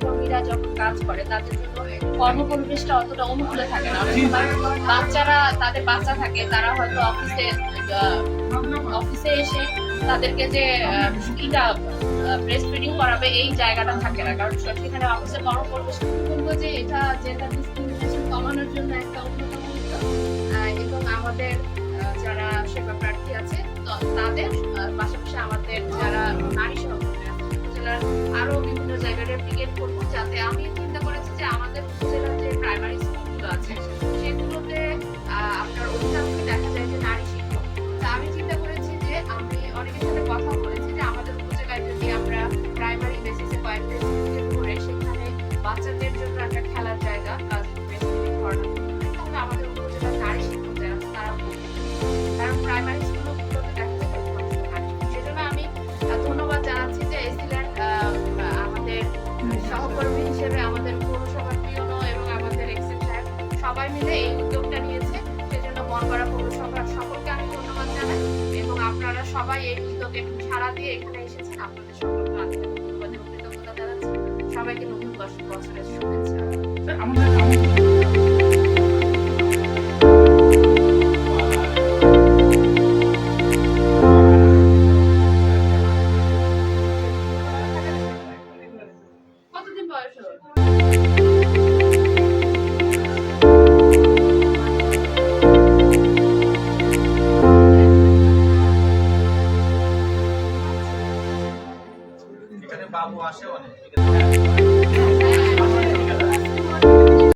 কর্মীরা যখন কাজ করে তাদের জন্য কর্মপরিবেশটা অতটা অনুকূলে থাকে না। অনেক সময় বাচ্চারা, তাদের বাচ্চা থাকে, তারা হয়তো অফিসে এসে তাদেরকে যে ব্রেস্ট ফিডিং করাবে এই জায়গাটা থাকে না, কারণ সেখানে অফিসের কর্মপরিবেশ। বলবো যে এটা জেন্ডার ডিসক্রিমিনেশন কমানোর জন্য একটা অন্যতম উদ্যোগ, এবং আমাদের যারা সেবা প্রার্থী আছে তাদের পাশাপাশি আমাদের যারা নারী সহকর্মীরা উপজেলার আরো বিভিন্ন জায়গায় রেপ্লিকেট করবো, যাতে আমি চিন্তা করেছি যে আমাদের উপজেলার যে প্রাইমারি স্কুলগুলো আছে সেগুলোতে আপনার অধিকাংশই দেখা যায় যে নারী শিক্ষক। তা আমি চিন্তা করেছি যে আমি অনেকের সাথে কথা বলেছি যে আমাদের উপজেলায় যদি আমরা প্রাইমারি বেসিসে কয়েকটা স্কুল করে সেখানে বাচ্চাদের জন্য একটা খেলার জায়গা করানো, তাহলে আমাদের উপজেলার নারী শিক্ষক যারা তারা, কারণ প্রাইমারি স্কুলগুলোতে দেখা যায় সেজন্য আমি ধন্যবাদ জানাচ্ছি যে এসিল্যান্ড আমাদের সহকর্মী হিসেবে আমাদের পৌরসভার পিয়নো এবং আমাদের এক্সেন সাহেব সবাই মিলে এই উদ্যোগটা নিয়েছে। সেজন্য বনপাড়া পৌরসভার সকলকে আমি ধন্যবাদ জানাই, এবং আপনারা সবাই এই উদ্যোগে সাড়া দিয়ে এখানে এসেছেন, আপনাদের সকলকে আন্তরিক ধন্যবাদ এবং কৃতজ্ঞতা জানাচ্ছি। সবাইকে নতুন বছরের শুভেচ্ছা। কতদিন বয়স হলো? এখানে বাবু আসে অনেক।